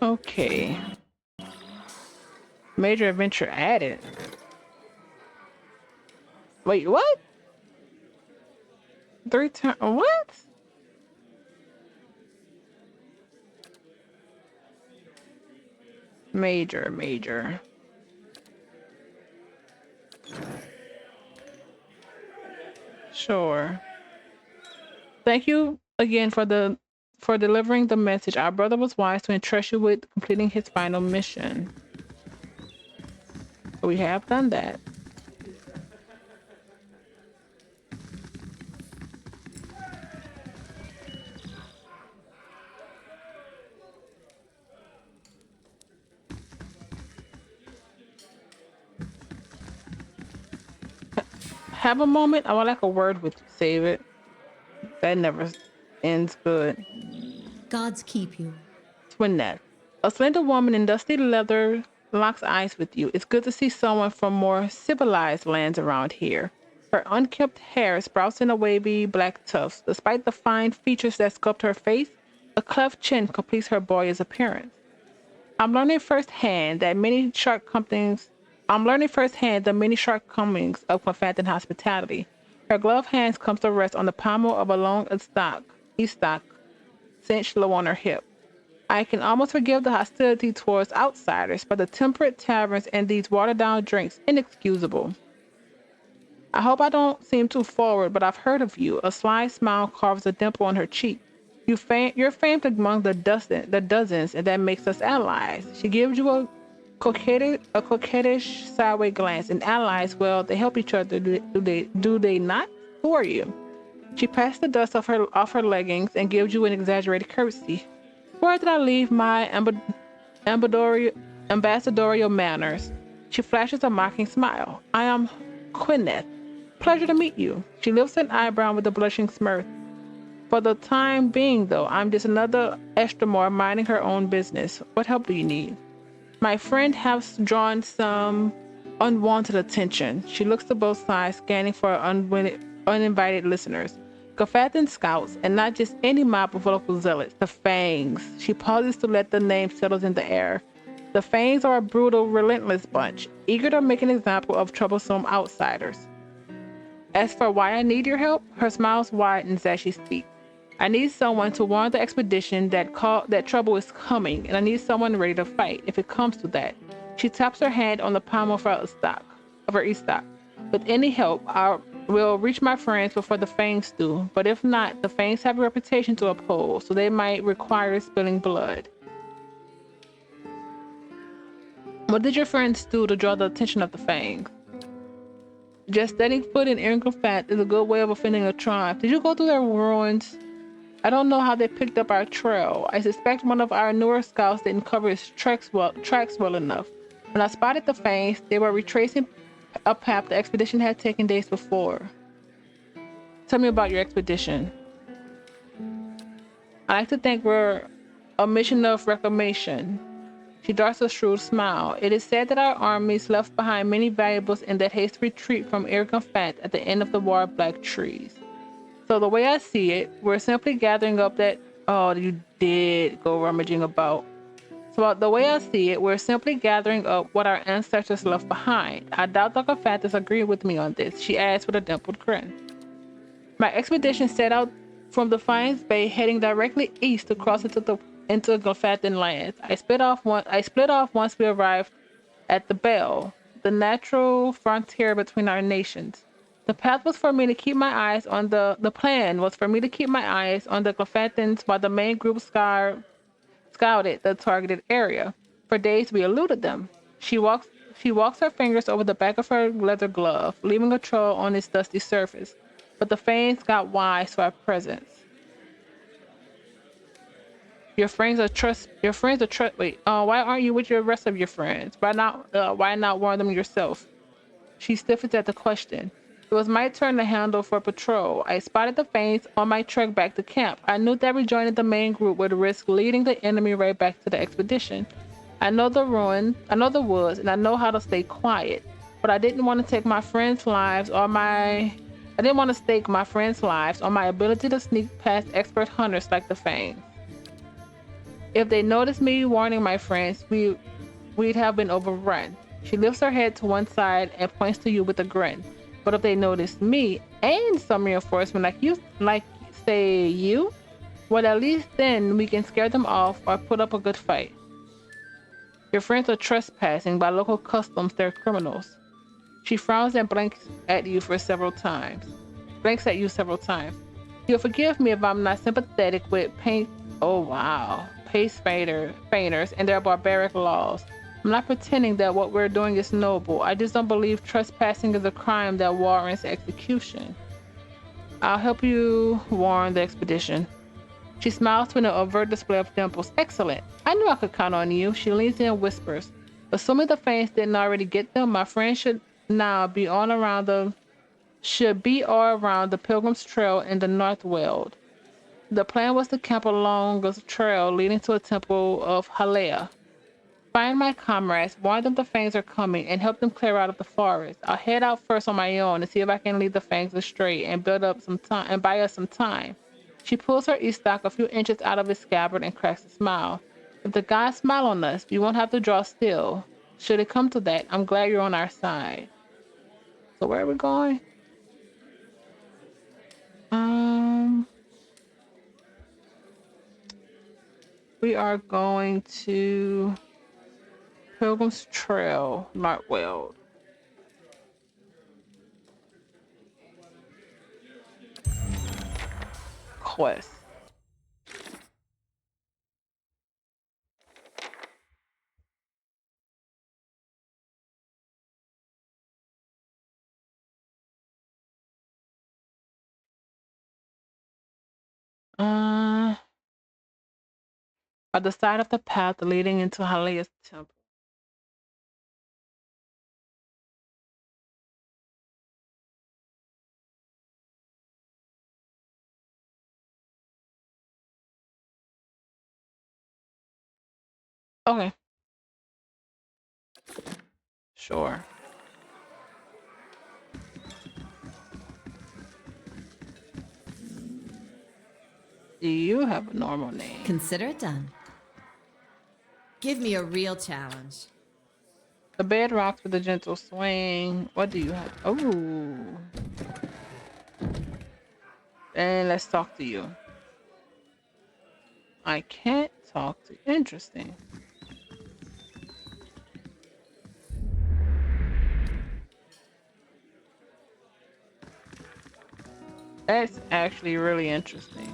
Okay. Major adventure added. Wait, what? 3 turn. What? Major. Sure. Thank you again for delivering the message. Our brother was wise to entrust you with completing his final mission. We have done that. Have a moment. I would like a word with you. Save it. That never ends good. Gods keep you. Twinette. A slender woman in dusty leather locks eyes with you. It's good to see someone from more civilized lands around here. Her unkempt hair sprouts in a wavy black tufts. Despite the fine features that sculpt her face, a cleft chin completes her boyish appearance. I'm learning firsthand the many shortcomings of Clefairdon hospitality. Her gloved hands come to rest on the pommel of a long estock cinched low on her hip. I can almost forgive the hostility towards outsiders, but the temperate taverns and these watered-down drinks inexcusable. I hope I don't seem too forward, but I've heard of you. A sly smile carves a dimple on her cheek. You're famed among the dozens, and that makes us allies. She gives you a coquettish sideways glance. And allies, well, they help each other. Do they not? Who are you? She passes the dust off her leggings and gives you an exaggerated courtesy. Where did I leave my ambassadorial manners? She flashes a mocking smile. I am Quineth. Pleasure to meet you. She lifts an eyebrow with a blushing smirk. For the time being, though, I'm just another Estremor minding her own business. What help do you need? My friend has drawn some unwanted attention. She looks to both sides, scanning for uninvited listeners. Clefairdon scouts, and not just any mob of local zealots, the Fangs. She pauses to let the name settle in the air. The Fangs are a brutal, relentless bunch, eager to make an example of troublesome outsiders. As for why I need your help, her smile widens as she speaks. I need someone to warn the expedition that trouble is coming, and I need someone ready to fight if it comes to that. She taps her hand on the pommel of her estock. With any help, I will reach my friends before the Fangs do, but if not, the Fangs have a reputation to uphold, so they might require spilling blood. What did your friends do to draw the attention of the Fangs? Just setting foot in Ironclad is a good way of offending a tribe. Did you go through their ruins? I don't know how they picked up our trail. I suspect one of our newer scouts didn't cover his tracks well enough. When I spotted the Fangs, they were retracing a path the expedition had taken days before. Tell me about your expedition. I like to think we're a mission of reclamation. She darts a shrewd smile. It is said that our armies left behind many valuables in that hasty retreat from Irgonfat at the end of the War of Black Trees. So the way I see it, we're simply gathering up that... Oh, you did go rummaging about. So the way I see it, we're simply gathering up what our ancestors left behind. I doubt Dr. Fathers agree with me on this, she adds with a dimpled grin. My expedition set out from Defiance Bay, heading directly east to cross into Gulfathan lands. I split off once we arrived at the Bell, the natural frontier between our nations. The plan was for me to keep my eyes on the Gulfathans while the main group scouted the targeted area. For days we eluded them. She walks her fingers over the back of her leather glove, leaving a trail on its dusty surface. But the Fangs got wise to our presence. Your friends are trust. Wait. Why aren't you with your rest of your friends? Why not warn them yourself? She stiffens at the question. It was my turn to handle for patrol. I spotted the Fangs on my trek back to camp. I knew that rejoining the main group would risk leading the enemy right back to the expedition. I know the woods, and I know how to stay quiet. But I didn't want to stake my friends' lives on my ability to sneak past expert hunters like the Fangs. If they noticed me warning my friends, we'd have been overrun. She lifts her head to one side and points to you with a grin. But if they notice me and some reinforcement like say you, well, at least then we can scare them off or put up a good fight. Your friends are trespassing. By local customs, they're criminals. She frowns and blinks at you several times. You'll forgive me if I'm not sympathetic with paint. Oh wow, painters and their barbaric laws. I'm not pretending that what we're doing is noble. I just don't believe trespassing is a crime that warrants execution. I'll help you warn the expedition. She smiles to an overt display of dimples. Excellent. I knew I could count on you. She leans in and whispers. Assuming the Fanes didn't already get them, my friend now be on around the should be all around the Pilgrim's Trail in the North World. The plan was to camp along a trail leading to a temple of Halea. Find my comrades, warn them the Fangs are coming, and help them clear out of the forest. I'll head out first on my own and see if I can lead the Fangs astray and build up some time and buy us some time. She pulls her e-stock a few inches out of its scabbard and cracks a smile. If the gods smile on us, we won't have to draw still. Should it come to that, I'm glad you're on our side. So where are we going? Um, we are going to Pilgrim's Trail, Northweld. Quest. Uh, at the side of the path leading into Halea's temple. Okay, sure. Do you have a normal name? Consider it done. Give me a real challenge. The bed rocks with a gentle swing. What do you have? Oh, and let's talk to you. I can't talk to. Interesting. That's actually really interesting.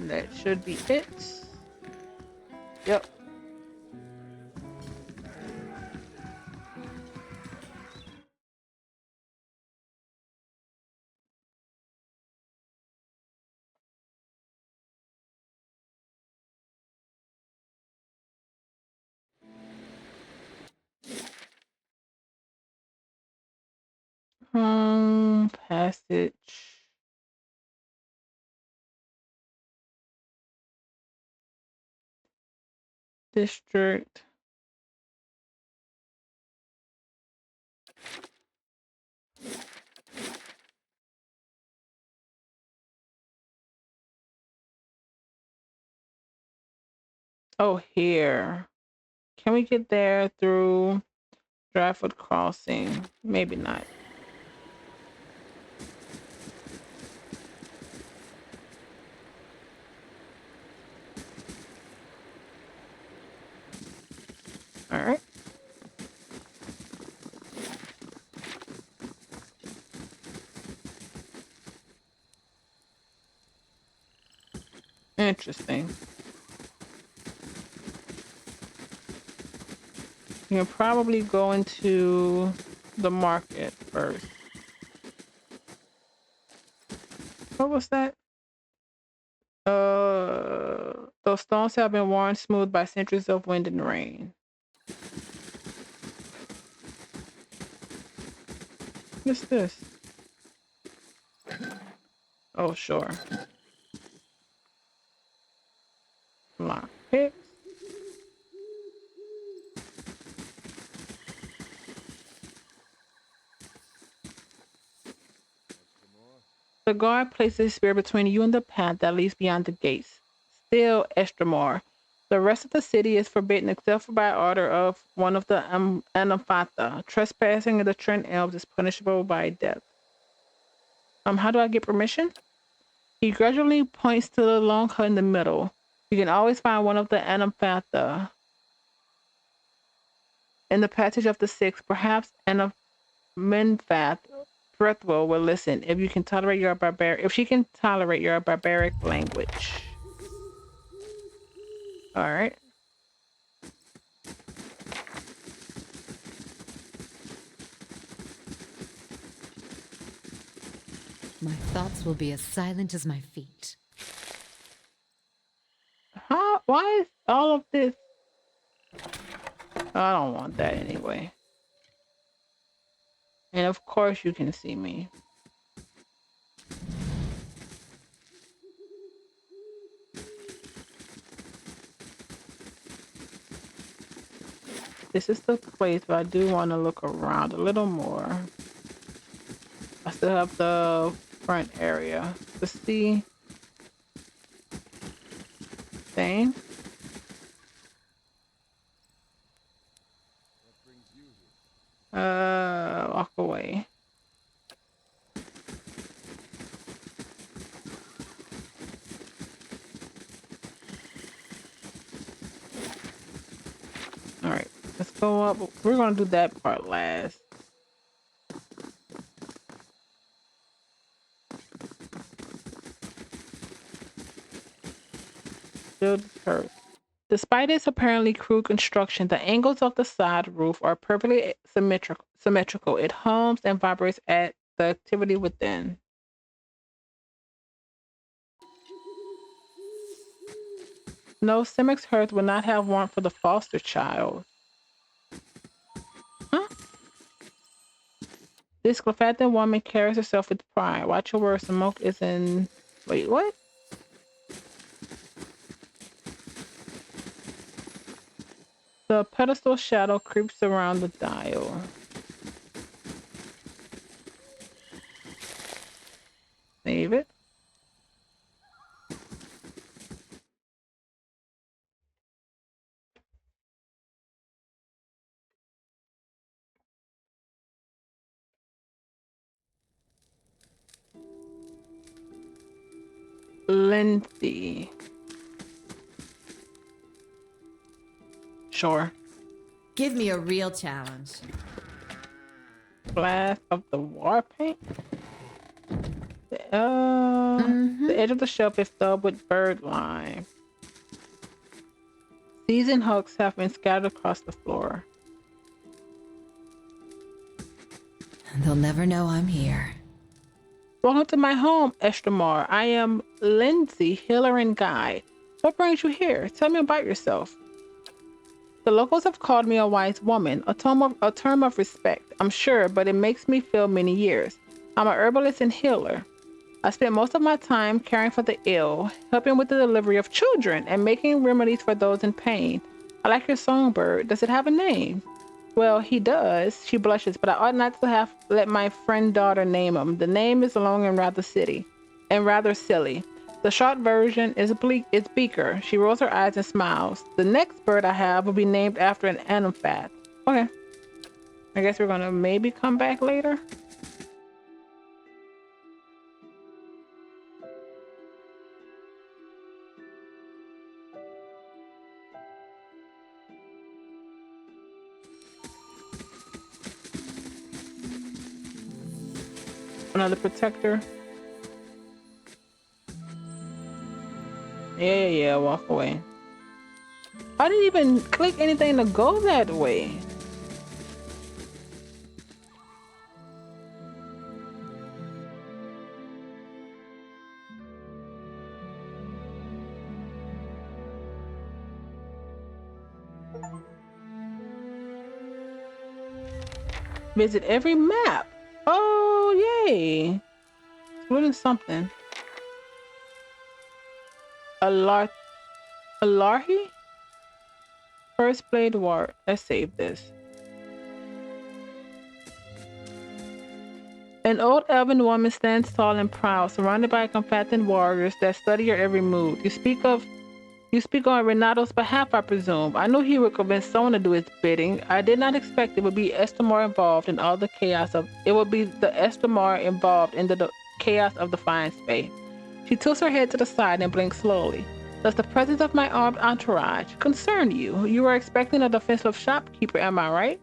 That should be it. Yep. Passage. District. Oh, here. Can we get there through Dryfoot Crossing? Maybe not. All right. Interesting. You can probably go into the market first. What was that? Those stones have been worn smooth by centuries of wind and rain. What's this? Oh, sure. Lock picks. The guard places a spear between you and the path that leads beyond the gates. Still, Estromar. The rest of the city is forbidden except for by order of one of the Anafata. Trespassing in the Trent Elves is punishable by death. How do I get permission? He gradually points to the long hut in the middle. You can always find one of the Anafata in the passage of the six. Perhaps Anamenfath Breathwell will listen if you can tolerate your if she can tolerate your barbaric language. All right. My thoughts will be as silent as my feet. How? Why is all of this? I don't want that anyway. And of course you can see me. This is the place, but I do want to look around a little more. I still have the front area to see. Same. Walk away. All right, let's go up. We're gonna do that part last. Build turret. Despite its apparently crude construction, the angles of the side roof are perfectly symmetrical. It hums and vibrates at the activity within. No, Simic's hearth would not have warmth for the foster child. Huh? This Clefaitan woman carries herself with pride. Watch your words. Smoke is in... Wait, what? The pedestal shadow creeps around the dial. Save it. Lindsay. Sure. Give me a real challenge. Blast of the war paint. The edge of the shelf is stubbed with bird lime. Seasoned hooks have been scattered across the floor. They'll never know I'm here. Welcome to my home, Estromar. I am Lindsay, healer and guide. What brings you here? Tell me about yourself. The locals have called me a wise woman, a term of respect, I'm sure, but it makes me feel many years. I'm a herbalist and healer. I spend most of my time caring for the ill, helping with the delivery of children, and making remedies for those in pain. I like your songbird. Does it have a name? Well, he does. She blushes, but I ought not to have let my friend daughter name him. The name is long and rather silly. The short version is Beaker. She rolls her eyes and smiles. The next bird I have will be named after an Anaphat. Okay. I guess we're gonna maybe come back later. Another protector. Yeah, walk away. I didn't even click anything to go that way. Visit every map. Oh, yay. Excluding something. Alarhi? First Blade War. Let's save this. An old elven woman stands tall and proud, surrounded by combatant warriors that study your every move. You speak on Renato's behalf, I presume. I knew he would convince someone to do his bidding. I did not expect it would be Estamar involved in all the chaos of it would be the Estamar involved in the chaos of the fine space. She tilts her head to the side and blinks slowly. Does the presence of my armed entourage concern you? You were expecting a defensive shopkeeper, am I right?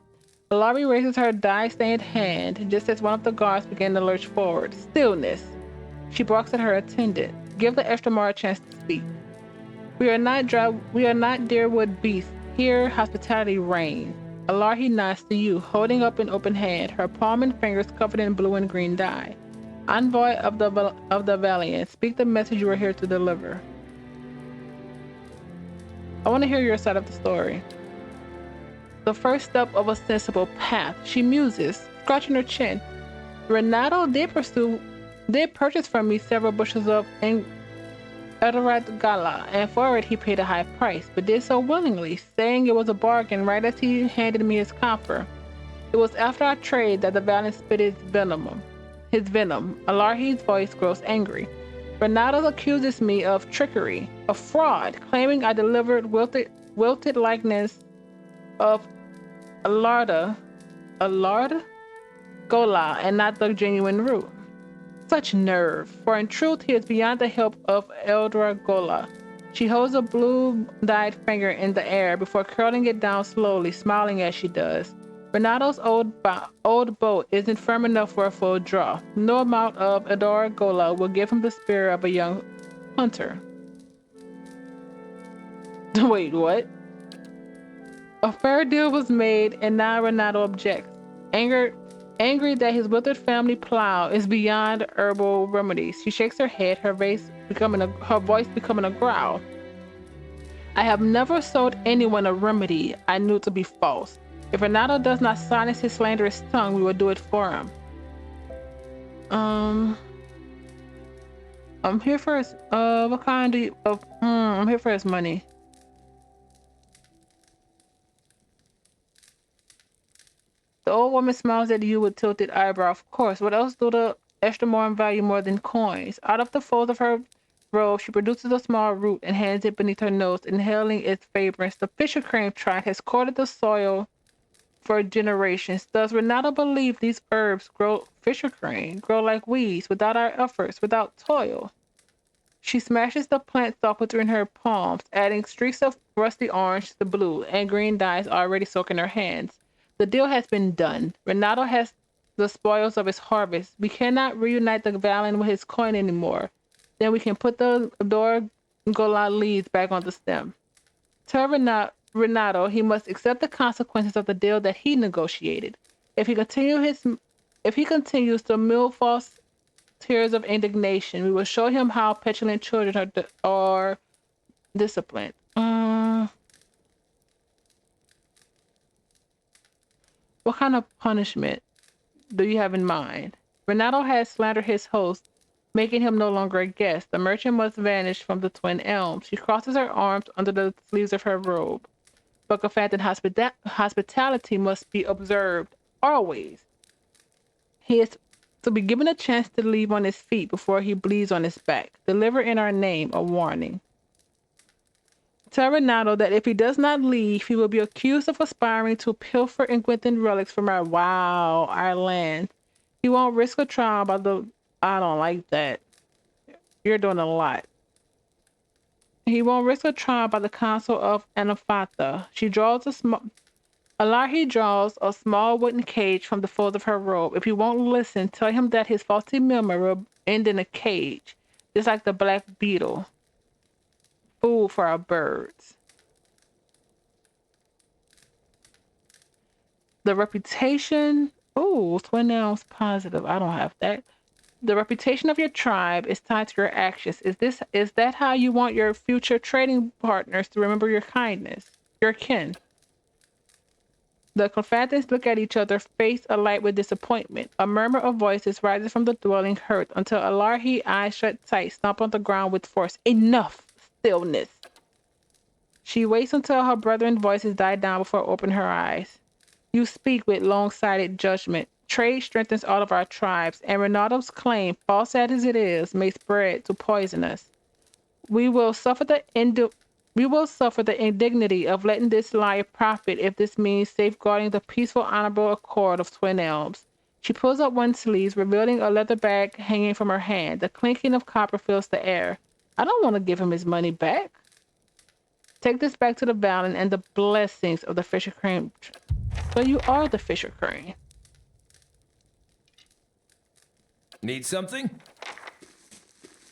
Laurie raises her dye-stained hand just as one of the guards begin to lurch forward. Stillness. She barks at her attendant. Give the Estamar a chance to speak. We are not Deerwood beasts. Here, hospitality reigns. Alarhi nods to you, holding up an open hand, her palm and fingers covered in blue and green dye. Envoy of the Valiant, speak the message you are here to deliver. I want to hear your side of the story. The first step of a sensible path, she muses, scratching her chin. Renato did purchase from me several bushels of Edorat Gala, and for it he paid a high price, but did so willingly, saying it was a bargain right as he handed me his copper. It was after our trade that the Valiant spit his venom. Alarhi's voice grows angry. Renato accuses me of trickery, of fraud, claiming I delivered wilted likeness of Alarda Gola, and not the genuine root. Such nerve, for in truth he is beyond the help of Eldra Gola. She holds a blue-dyed finger in the air before curling it down slowly, smiling as she does. Renato's old boat isn't firm enough for a full draw. No amount of Eldra Gola will give him the spirit of a young hunter. Wait, what? A fair deal was made, and now Renato objects. Angry that his withered family plow is beyond herbal remedies, she shakes her head, her voice becoming a growl. I have never sold anyone a remedy I knew to be false. If Renato does not silence his slanderous tongue, we will do it for him. I'm here for his, what kind of, I'm here for his money. The old woman smiles at you with tilted eyebrow. Of course, what else do the Estamar value more than coins? Out of the folds of her robe, she produces a small root and hands it beneath her nose, inhaling its fragrance. The fisher crane tribe has courted the soil for generations. Does Renato believe these herbs grow like weeds, without our efforts, without toil? She smashes the plant stalk between her palms, adding streaks of rusty orange to the blue and green dyes already soaked in her hands. The deal has been done. Renato has the spoils of his harvest. We cannot reunite the Valiant with his coin anymore. Then we can put the Adora Gola leaves back on the stem. Tell Renato he must accept the consequences of the deal that he negotiated. If he continues to mill false tears of indignation, we will show him how petulant children are disciplined. What kind of punishment do you have in mind? Renato has slandered his host, making him no longer a guest. The merchant must vanish from the Twin Elms. She crosses her arms under the sleeves of her robe. But Gafant hospitality must be observed always. He is to be given a chance to leave on his feet before he bleeds on his back. Deliver in our name a warning. Tell Renato that if he does not leave, he will be accused of aspiring to pilfer Engwithan relics from our land. He won't risk a trial by the... I don't like that. You're doing a lot. He won't risk a trial by the Council of Anafatha. Alarhi draws a small wooden cage from the folds of her robe. If he won't listen, tell him that his faulty memory will end in a cage, just like the black beetle. Food for our birds. The reputation. Ooh, Twin Elms positive. I don't have that. The reputation of your tribe is tied to your actions. Is that how you want your future trading partners to remember your kindness? Your kin. The combatants look at each other, face alight with disappointment. A murmur of voices rises from the dwelling hurt until Alarhi, eyes shut tight, stomp on the ground with force. Enough! Stillness. She waits until her brethren's voices die down before opening her eyes. You speak with long-sighted judgment. Trade strengthens all of our tribes, and Ronaldo's claim, false as it is, may spread to poison us. We will suffer the indignity of letting this lie profit if this means safeguarding the peaceful, honorable accord of Twin Elms. She pulls up one sleeve, revealing a leather bag hanging from her hand. The clinking of copper fills the air. I don't want to give him his money back. Take this back to the Valley and the blessings of the Fisher Crane. So you are the Fisher Crane. Need something?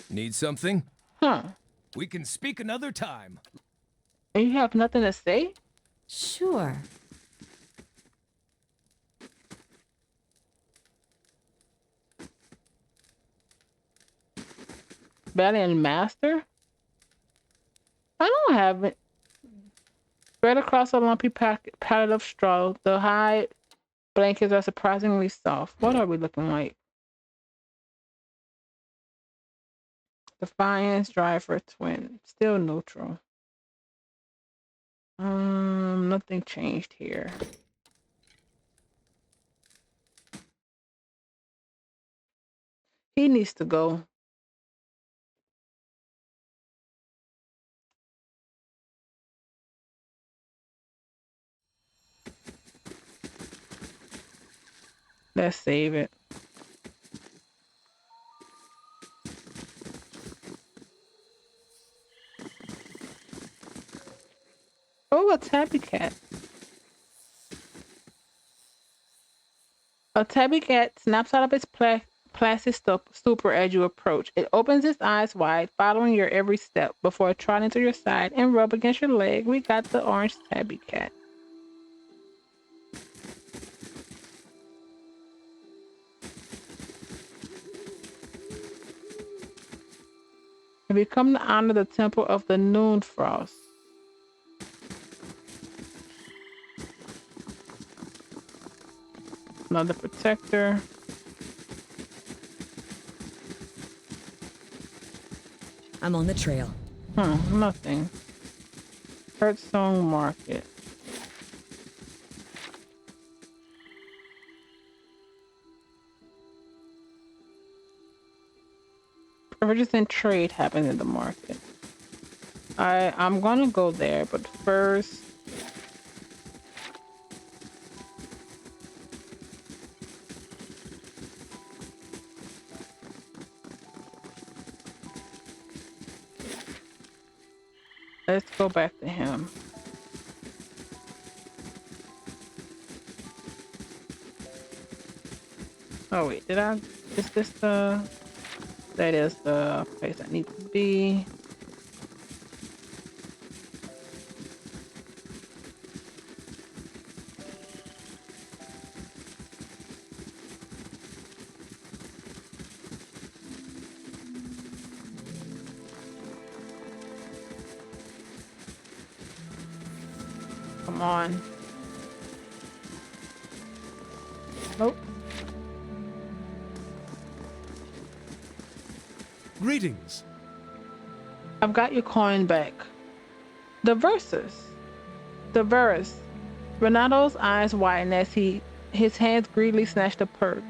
Need something? Huh. We can speak another time. And you have nothing to say? Sure. Valiant Master? I don't have it. Spread across a lumpy pallet of straw, the hide blankets are surprisingly soft. What are we looking like? Defiance, Driver, Twin. Still neutral. Nothing changed here. He needs to go. Let's save it. Oh, a tabby cat. A tabby cat snaps out of its plastic stupor as you approach. It opens its eyes wide, following your every step before trotting to your side and rub against your leg. We got the orange tabby cat. And we come to honor the temple of the noon frost. Another protector. I'm on the trail. Nothing. Hearthstone Market. Purchase and trade happens in the market. I'm gonna go there, but first let's go back to him. Oh wait, is this that is the place I need to be. Come on. Nope. Greetings. I've got your coin back. The verse. Renato's eyes widen as his hands greedily snatch the purse.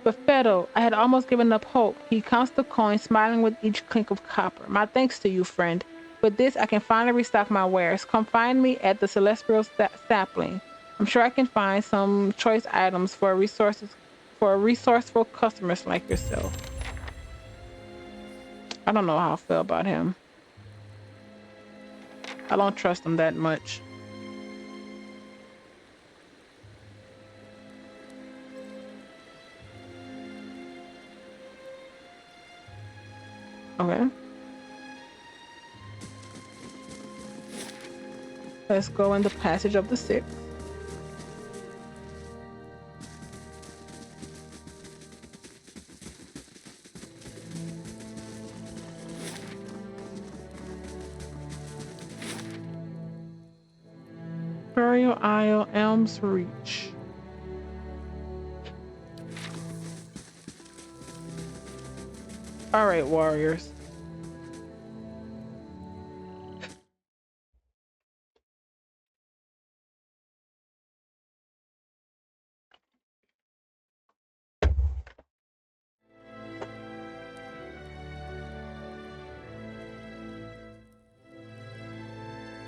But Fedo, I had almost given up hope. He counts the coin, smiling with each clink of copper. My thanks to you, friend. With this, I can finally restock my wares. Come find me at the Celestial Sapling. I'm sure I can find some choice items for resourceful customers like yourself. I don't know how I feel about him. I don't trust him that much. Okay. Let's go in the Passage of the Six. Burial Isle, Elms Reach. All right, warriors.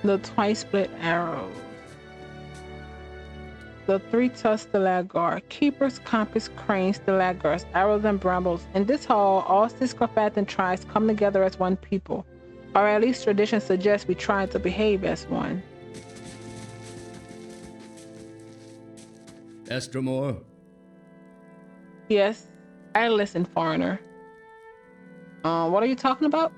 The twice split arrows. The three-tusked stalagar, keepers, compass, cranes, stalagars, arrows, and brambles. In this hall, all 6 Crfathan tribes come together as one people, or at least tradition suggests we try to behave as one. Estromore? Yes, I listen, foreigner. What are you talking about?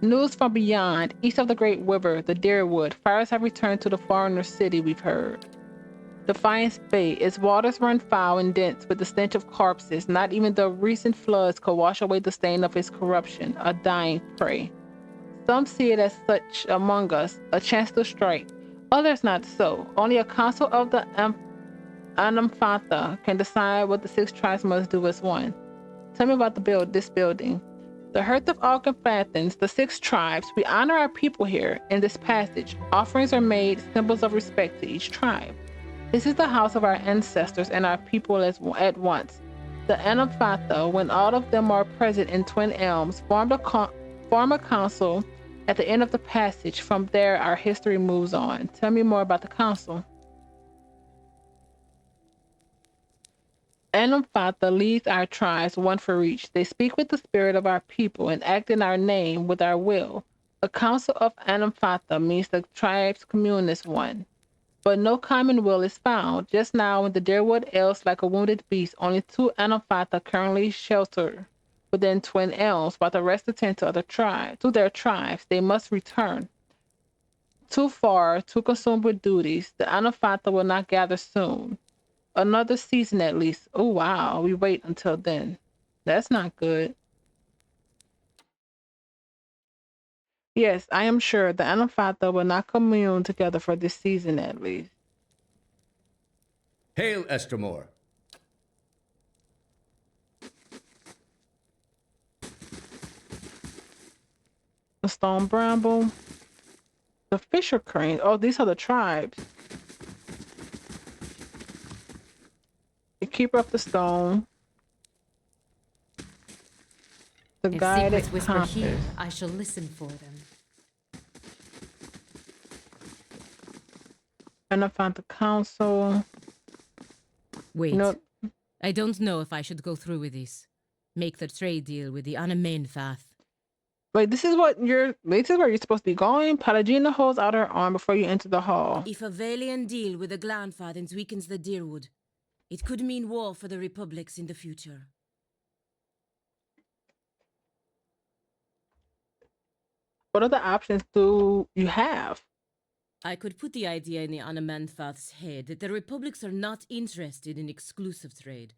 News from beyond, east of the Great River, the Deerwood. Fires have returned to the foreigner city, we've heard. Defiance Bay, its waters run foul and dense with the stench of corpses. Not even the recent floods could wash away the stain of its corruption, a dying prey. Some see it as such among us, a chance to strike. Others not so. Only a council of the Anamphantha can decide what the 6 tribes must do as one. Tell me about this building. The Hearth of all Crfathans, the 6 tribes, we honor our people here. In this passage, offerings are made, symbols of respect to each tribe. This is the house of our ancestors and our people at once. The Anamphantha, when all of them are present in Twin Elms, form a council at the end of the passage. From there, our history moves on. Tell me more about the council. Anamphantha leads our tribes, one for each. They speak with the spirit of our people and act in our name with our will. A council of Anamphantha means the tribes commune as one. But no common will is found. Just now, in the Deerwood Elves, like a wounded beast, only 2 Anamphantha currently shelter within Twin Elms, while the rest attend to their tribes. They must return. Too far, too consumed with duties. The Anamphantha will not gather soon. Another season at least. Oh, wow. We wait until then. That's not good. Yes, I am sure the Anamphantha will not commune together for this season at least. Hail, Estromore. The stone bramble. The fisher crane. Oh, these are the tribes. The keeper of the stone. The If guided secrets whisper compass. here, I shall listen for them. Anamphantha council. Wait. No. I don't know if I should go through with this. Make the trade deal with the Anamenfath. Wait, this is where you're supposed to be going? Palagina holds out her arm before you enter the hall. If a Valiant deal with the Glanfathans weakens the Deerwood, it could mean war for the Republics in the future. What other options do you have? I could put the idea in the Anamenfath's head that the Republics are not interested in exclusive trade,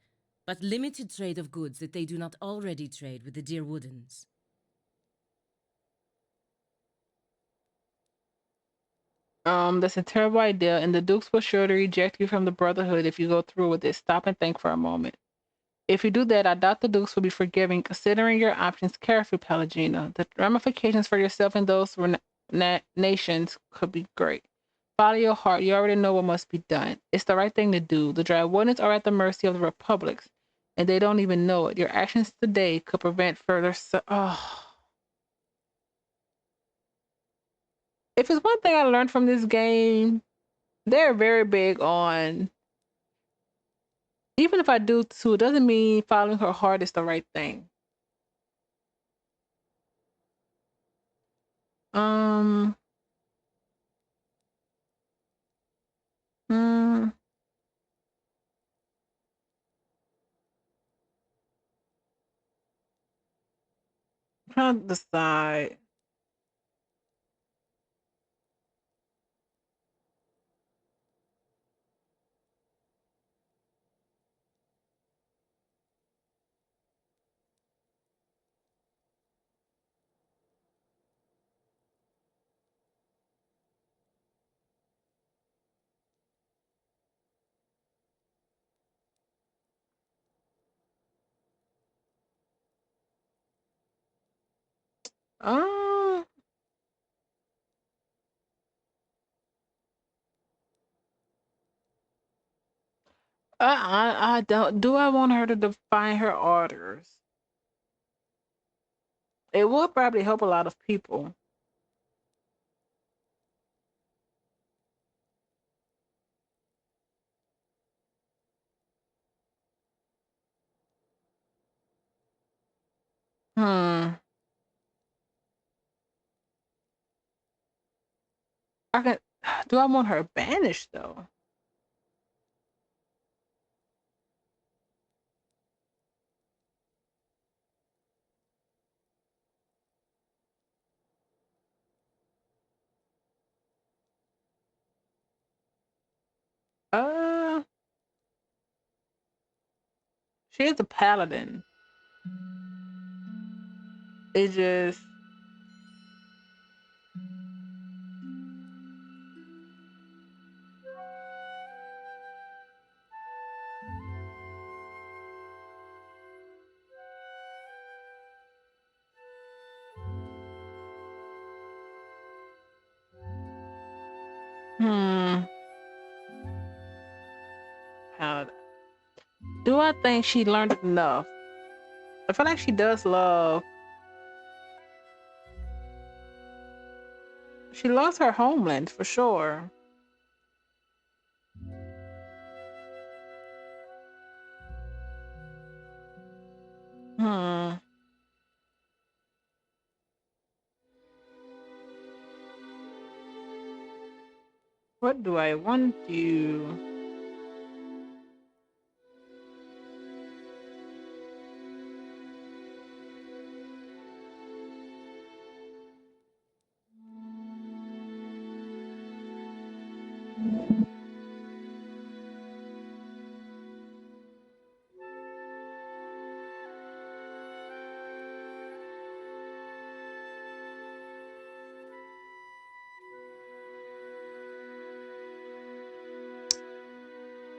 but limited trade of goods that they do not already trade with the Deerwoodans. That's a terrible idea, and the Dukes will sure to reject you from the Brotherhood if you go through with it. Stop and think for a moment. If you do that, I doubt the Dukes will be forgiving. Considering your options carefully, Palagina, the ramifications for yourself and those nations could be great. Follow your heart. You already know what must be done. It's the right thing to do. The Drywoodans are at the mercy of the Republics, and they don't even know it. Your actions today could prevent further. If it's one thing I learned from this game, they're very big on, even if I do too, it doesn't mean following her heart is the right thing. Um, I'm trying to decide. Um, I don't. Do I want her to define her orders? It would probably help a lot of people. Hmm. I can. Do I want her banished though? Uh, she is a paladin. It just. Hmm. Paladin. Do I think she learned enough? I feel like she does love. She loves her homeland for sure. Hmm. What do I want to?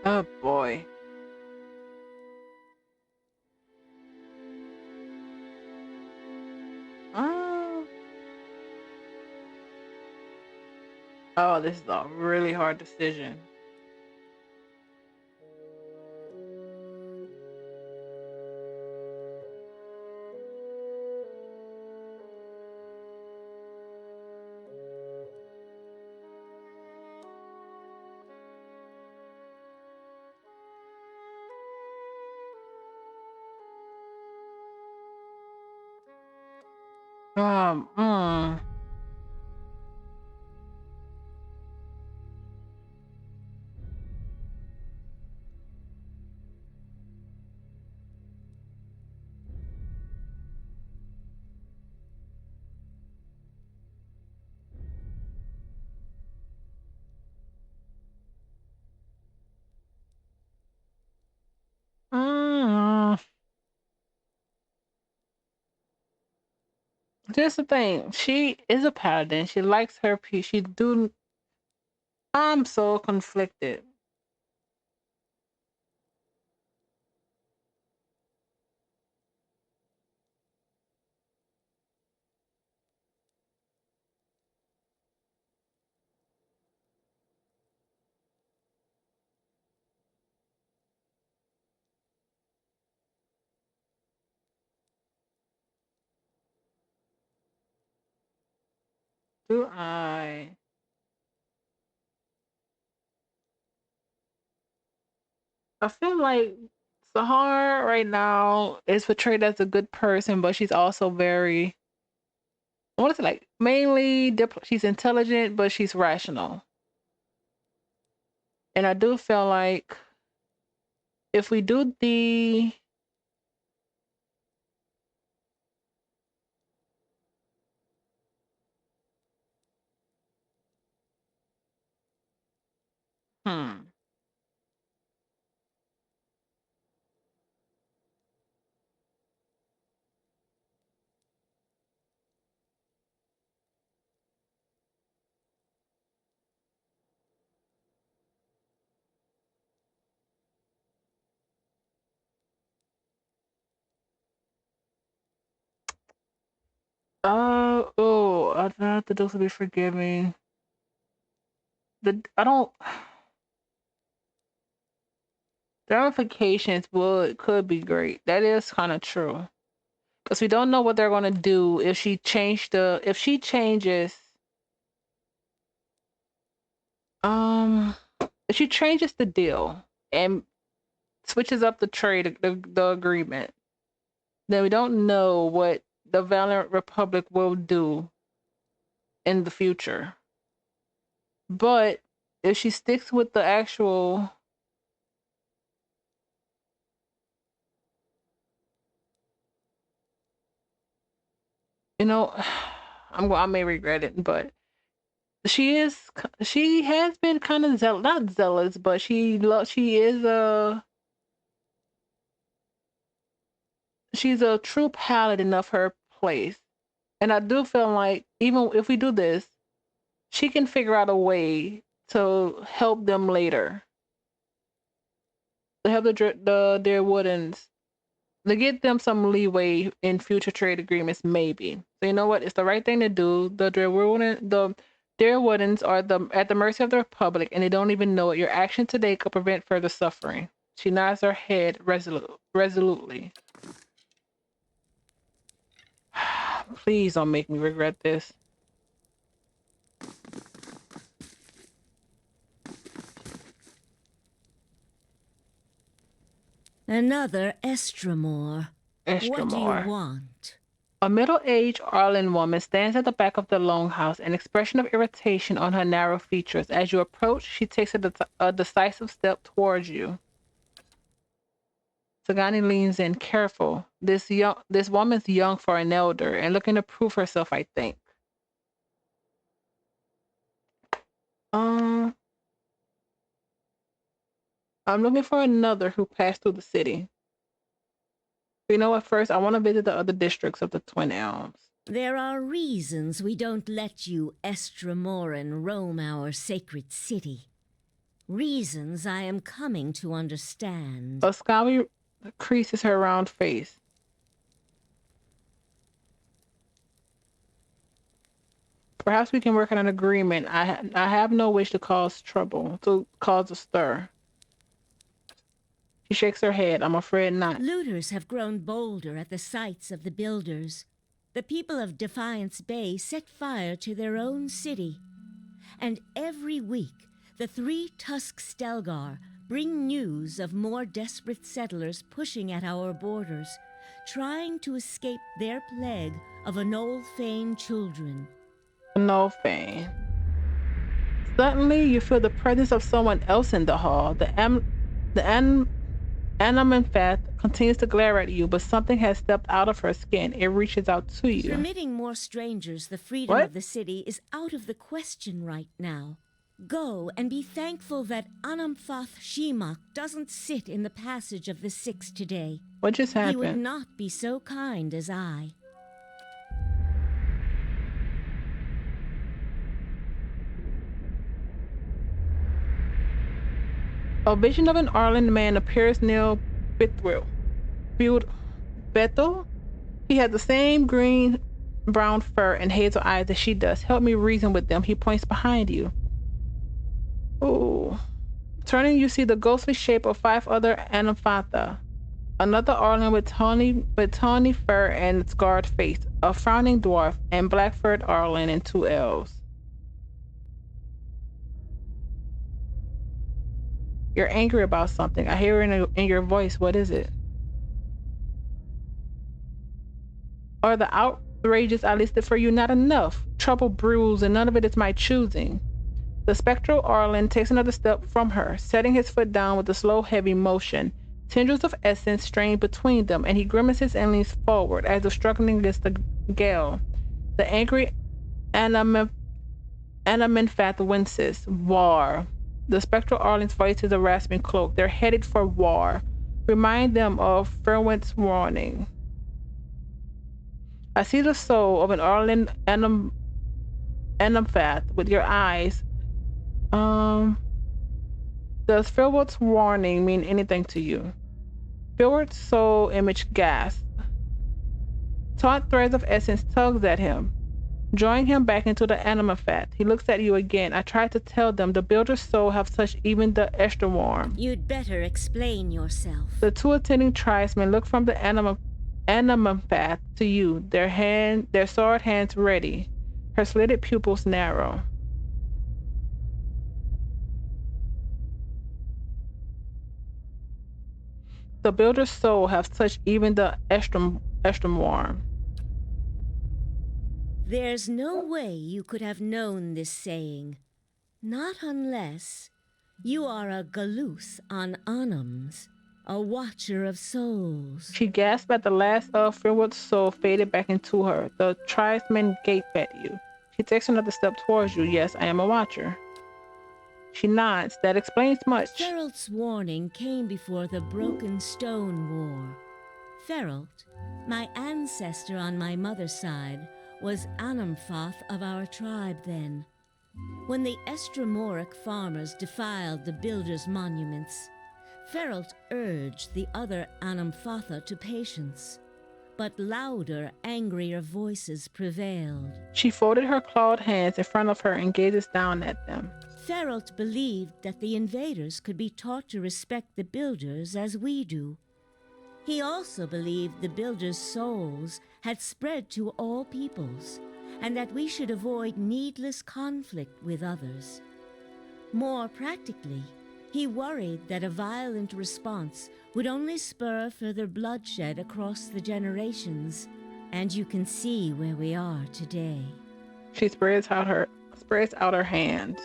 Oh boy. Uh, oh, this is a really hard decision. Um. Mm, mm. Just the thing. She is a paladin. She likes her piece. She do. I'm so conflicted. Do I? I feel like Sahar right now is portrayed as a good person, but she's also very. I want to say like mainly she's intelligent, but she's rational. And I do feel like if we do the hmm. I have to do to be forgiving. I don't. The ramifications would could be great. That is kind of true because we don't know what they're gonna do if she changes um if she changes the deal and switches up the trade the agreement. Then we don't know what the Valiant Republic will do in the future. But if she sticks with the actual, you know, I may regret it, but she has been kind of not zealous, but she's a true paladin of her place. And I do feel like even if we do this, she can figure out a way to help them later. To help their Woodens, to get them some leeway in future trade agreements, maybe. So you know what? It's the right thing to do. The Woodens are at the mercy of the Republic, and they don't even know it. Your action today could prevent further suffering. She nods her head resolutely. Please don't make me regret this. Another Estremore. What do you Estremore. want? A middle-aged Arlen woman stands at the back of the longhouse, an expression of irritation on her narrow features. As you approach, she takes a decisive step towards you. Sagani leans in, careful. This woman's young for an elder and looking to prove herself, I think. I'm looking for another who passed through the city. You know what? First, I want to visit the other districts of the Twin Elms. There are reasons we don't let you Estremoran roam our sacred city. Reasons I am coming to understand. A scowly creases her round face. Perhaps we can work on an agreement. I have no wish to cause trouble, to cause a stir. She shakes her head. I'm afraid not. Looters have grown bolder at the sights of the builders. The people of Defiance Bay set fire to their own city. And every week, the 3 Tusk Stelgar bring news of more desperate settlers pushing at our borders, trying to escape their plague of Anolfane children. Anolfane. Suddenly, you feel the presence of someone else in the hall. The Animanfath continues to glare at you, but something has stepped out of her skin. It reaches out to you. Permitting more strangers the freedom of the city is out of the question right now. Go and be thankful that Anamfath Shimak doesn't sit in the passage of the Six today. What just happened? He would not be so kind as I. A vision of an Arlen man appears near Bethel. He has the same green-brown fur and hazel eyes as she does. Help me reason with them. He points behind you. Ooh. Turning, you see the ghostly shape of 5 other Anafatha. Another Arlen with tawny fur and scarred face, a frowning dwarf, and black-furred Arlen and 2 elves. You're angry about something. I hear it in your voice. What is it? Are the outrages I listed for you not enough? Trouble brews, and none of it is my choosing. The spectral Arlen takes another step from her, setting his foot down with a slow, heavy motion. Tendrils of essence strain between them, and he grimaces and leans forward as if struggling against the gale. The angry Anaminfath winces. War. The spectral Arlen's voice is a rasping cloak. They're headed for war. Remind them of Ferwent's warning. I see the soul of an Arlen Anamfath with your eyes. Does Ferwent's warning mean anything to you? Ferwent's soul image gasps. Taut threads of essence tugs at him, drawing him back into the Anamfath. He looks at you again. I tried to tell them the Builder's soul have touched even the Esterworm. You'd better explain yourself. The 2 attending tribesmen look from the Anamfath to you, their sword hands ready. Her slitted pupils narrow. The Builder's soul has touched even the Esterworm. There's no way you could have known this saying. Not unless you are a Galuth on Anums, a watcher of souls. She gasped at the last of Finwood's soul faded back into her. The tribesmen gape at you. She takes another step towards you. Yes, I am a watcher. She nods. That explains much. Feralt's warning came before the Broken Stone War. Feralt, my ancestor on my mother's side, was Anamfoth of our tribe then. When the Estramoric farmers defiled the builders' monuments, Feralt urged the other Anamfotha to patience, but louder, angrier voices prevailed. She folded her clawed hands in front of her and gazes down at them. Feralt believed that the invaders could be taught to respect the builders as we do. He also believed the builders' souls had spread to all peoples, and that we should avoid needless conflict with others. More practically, he worried that a violent response would only spur further bloodshed across the generations, and you can see where we are today. She spreads out her hands.